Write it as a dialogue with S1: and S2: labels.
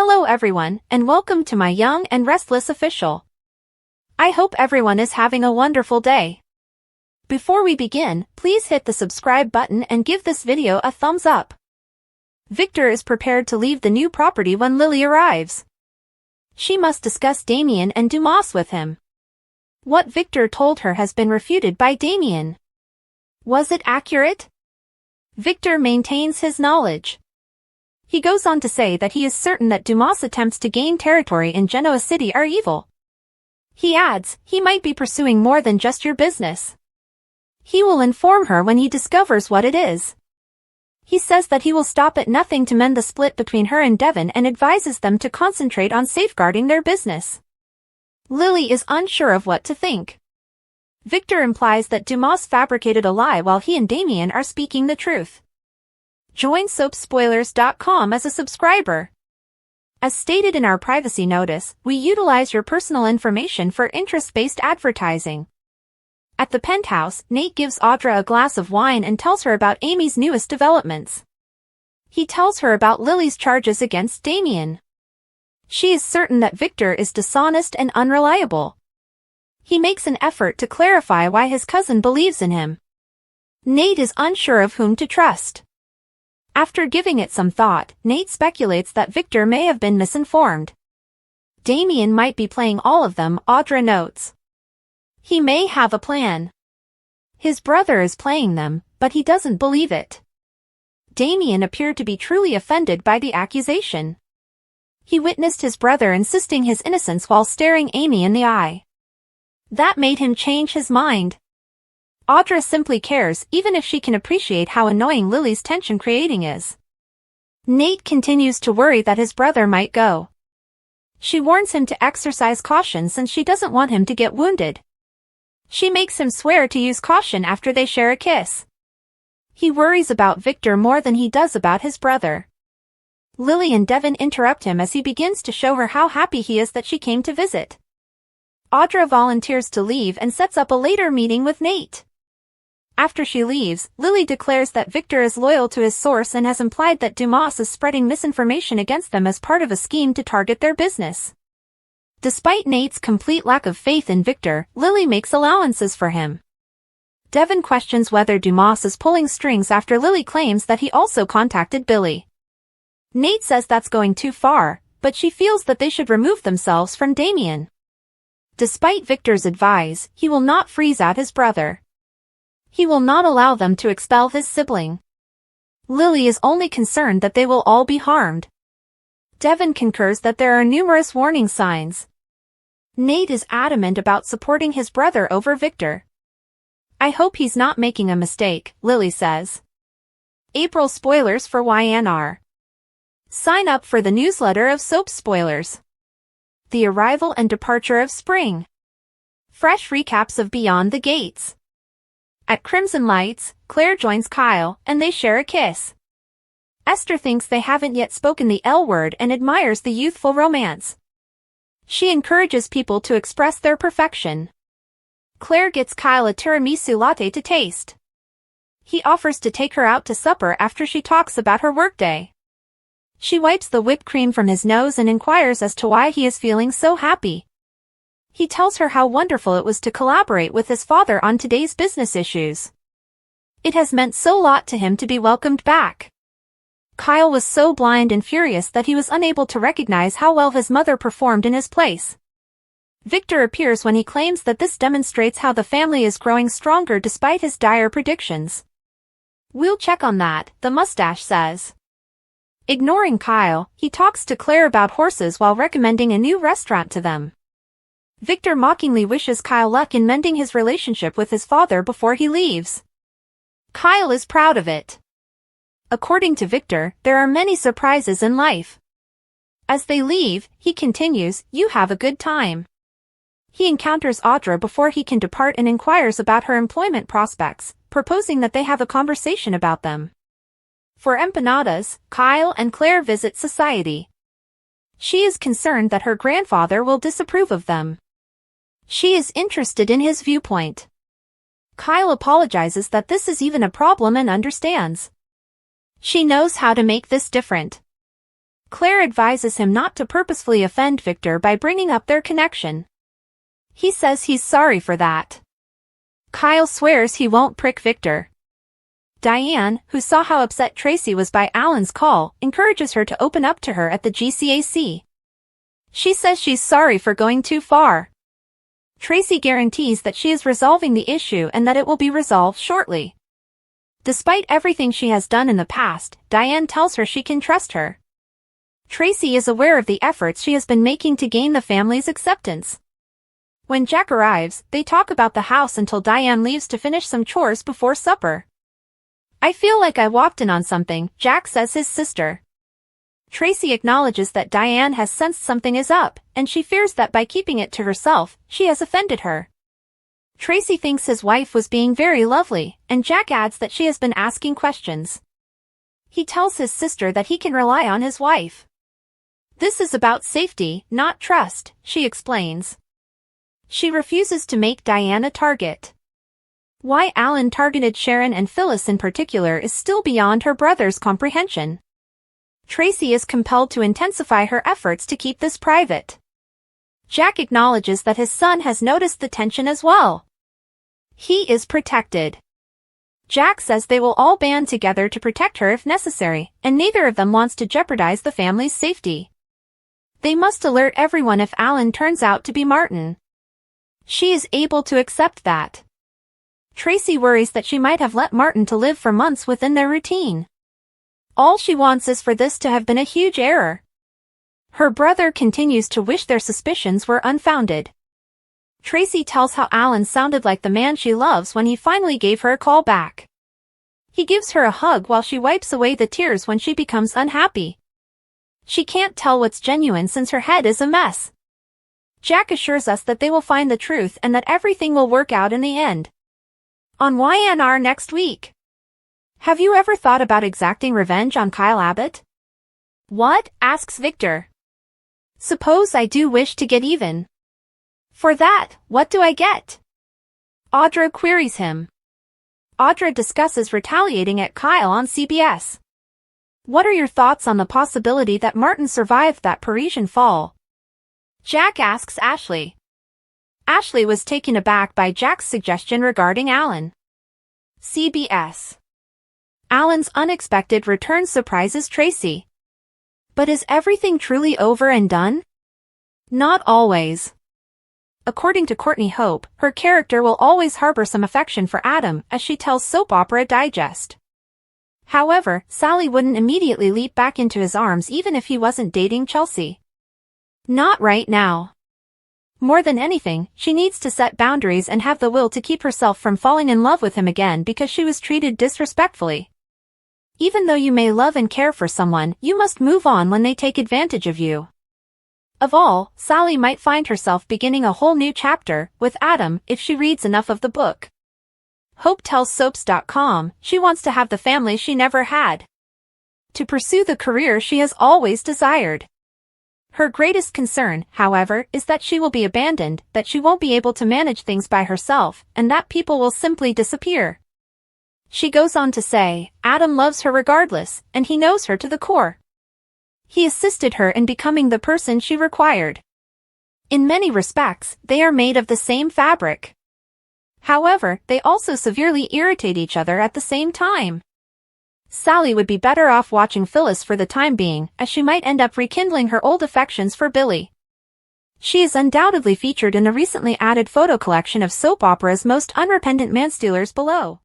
S1: Hello everyone, and welcome to my young and restless official. I hope everyone is having a wonderful day. Before we begin, please hit the subscribe button and give this video a thumbs up. Victor is prepared to leave the new property when Lily arrives. She must discuss Damian and Dumas with him. What Victor told her has been refuted by Damian. Was it accurate? Victor maintains his knowledge. He goes on to say that he is certain that Dumas' attempts to gain territory in Genoa City are evil. He adds, he might be pursuing more than just your business. He will inform her when he discovers what it is. He says that he will stop at nothing to mend the split between her and Devon and advises them to concentrate on safeguarding their business. Lily is unsure of what to think. Victor implies that Dumas fabricated a lie while he and Damian are speaking the truth. Join soapspoilers.com as a subscriber. As stated in our privacy notice, we utilize your personal information for interest-based advertising. At the penthouse, Nate gives Audra a glass of wine and tells her about Amy's newest developments. He tells her about Lily's charges against Damian. She is certain that Victor is dishonest and unreliable. He makes an effort to clarify why his cousin believes in him. Nate is unsure of whom to trust. After giving it some thought, Nate speculates that Victor may have been misinformed. Damian might be playing all of them, Audra notes. He may have a plan. His brother is playing them, but he doesn't believe it. Damian appeared to be truly offended by the accusation. He witnessed his brother insisting his innocence while staring Amy in the eye. That made him change his mind. Audra simply cares, even if she can appreciate how annoying Lily's tension creating is. Nate continues to worry that his brother might go. She warns him to exercise caution since she doesn't want him to get wounded. She makes him swear to use caution after they share a kiss. He worries about Victor more than he does about his brother. Lily and Devon interrupt him as he begins to show her how happy he is that she came to visit. Audra volunteers to leave and sets up a later meeting with Nate. After she leaves, Lily declares that Victor is loyal to his source and has implied that Dumas is spreading misinformation against them as part of a scheme to target their business. Despite Nate's complete lack of faith in Victor, Lily makes allowances for him. Devon questions whether Dumas is pulling strings after Lily claims that he also contacted Billy. Nate says that's going too far, but she feels that they should remove themselves from Damian. Despite Victor's advice, he will not freeze out his brother. He will not allow them to expel his sibling. Lily is only concerned that they will all be harmed. Devon concurs that there are numerous warning signs. Nate is adamant about supporting his brother over Victor. I hope he's not making a mistake, Lily says. April spoilers for YNR. Sign up for the newsletter of Soap Spoilers. The arrival and departure of spring. Fresh recaps of Beyond the Gates. At Crimson Lights, Claire joins Kyle, and they share a kiss. Esther thinks they haven't yet spoken the L word and admires the youthful romance. She encourages people to express their perfection. Claire gets Kyle a tiramisu latte to taste. He offers to take her out to supper after she talks about her workday. She wipes the whipped cream from his nose and inquires as to why he is feeling so happy. He tells her how wonderful it was to collaborate with his father on today's business issues. It has meant so lot to him to be welcomed back. Kyle was so blind and furious that he was unable to recognize how well his mother performed in his place. Victor appears when he claims that this demonstrates how the family is growing stronger despite his dire predictions. We'll check on that, the mustache says. Ignoring Kyle, he talks to Claire about horses while recommending a new restaurant to them. Victor mockingly wishes Kyle luck in mending his relationship with his father before he leaves. Kyle is proud of it. According to Victor, there are many surprises in life. As they leave, he continues, "You have a good time." He encounters Audra before he can depart and inquires about her employment prospects, proposing that they have a conversation about them. For empanadas, Kyle and Claire visit society. She is concerned that her grandfather will disapprove of them. She is interested in his viewpoint. Kyle apologizes that this is even a problem and understands. She knows how to make this different. Claire advises him not to purposefully offend Victor by bringing up their connection. He says he's sorry for that. Kyle swears he won't prick Victor. Diane, who saw how upset Tracy was by Alan's call, encourages her to open up to her at the GCAC. She says she's sorry for going too far. Tracy guarantees that she is resolving the issue and that it will be resolved shortly. Despite everything she has done in the past, Diane tells her she can trust her. Tracy is aware of the efforts she has been making to gain the family's acceptance. When Jack arrives, they talk about the house until Diane leaves to finish some chores before supper. I feel like I walked in on something, Jack says his sister. Tracy acknowledges that Diane has sensed something is up, and she fears that by keeping it to herself, she has offended her. Tracy thinks his wife was being very lovely, and Jack adds that she has been asking questions. He tells his sister that he can rely on his wife. This is about safety, not trust, she explains. She refuses to make Diane a target. Why Alan targeted Sharon and Phyllis in particular is still beyond her brother's comprehension. Tracy is compelled to intensify her efforts to keep this private. Jack acknowledges that his son has noticed the tension as well. He is protected. Jack says they will all band together to protect her if necessary, and neither of them wants to jeopardize the family's safety. They must alert everyone if Alan turns out to be Martin. She is able to accept that. Tracy worries that she might have let Martin to live for months within their routine. All she wants is for this to have been a huge error. Her brother continues to wish their suspicions were unfounded. Tracy tells how Alan sounded like the man she loves when he finally gave her a call back. He gives her a hug while she wipes away the tears when she becomes unhappy. She can't tell what's genuine since her head is a mess. Jack assures us that they will find the truth and that everything will work out in the end. On YNR next week. Have you ever thought about exacting revenge on Kyle Abbott? What? Asks Victor. Suppose I do wish to get even. For that, what do I get? Audra queries him. Audra discusses retaliating at Kyle on CBS. What are your thoughts on the possibility that Martin survived that Parisian fall? Jack asks Ashley. Ashley was taken aback by Jack's suggestion regarding Alan. CBS. Alan's unexpected return surprises Tracy. But is everything truly over and done? Not always. According to Courtney Hope, her character will always harbor some affection for Adam, as she tells Soap Opera Digest. However, Sally wouldn't immediately leap back into his arms even if he wasn't dating Chelsea. Not right now. More than anything, she needs to set boundaries and have the will to keep herself from falling in love with him again because she was treated disrespectfully. Even though you may love and care for someone, you must move on when they take advantage of you. Of all, Sally might find herself beginning a whole new chapter with Adam if she reads enough of the book. Hope tells Soaps.com she wants to have the family she never had. To pursue the career she has always desired. Her greatest concern, however, is that she will be abandoned, that she won't be able to manage things by herself, and that people will simply disappear. She goes on to say, Adam loves her regardless, and he knows her to the core. He assisted her in becoming the person she required. In many respects, they are made of the same fabric. However, they also severely irritate each other at the same time. Sally would be better off watching Phyllis for the time being, as she might end up rekindling her old affections for Billy. She is undoubtedly featured in the recently added photo collection of soap opera's most unrepentant manstealers below.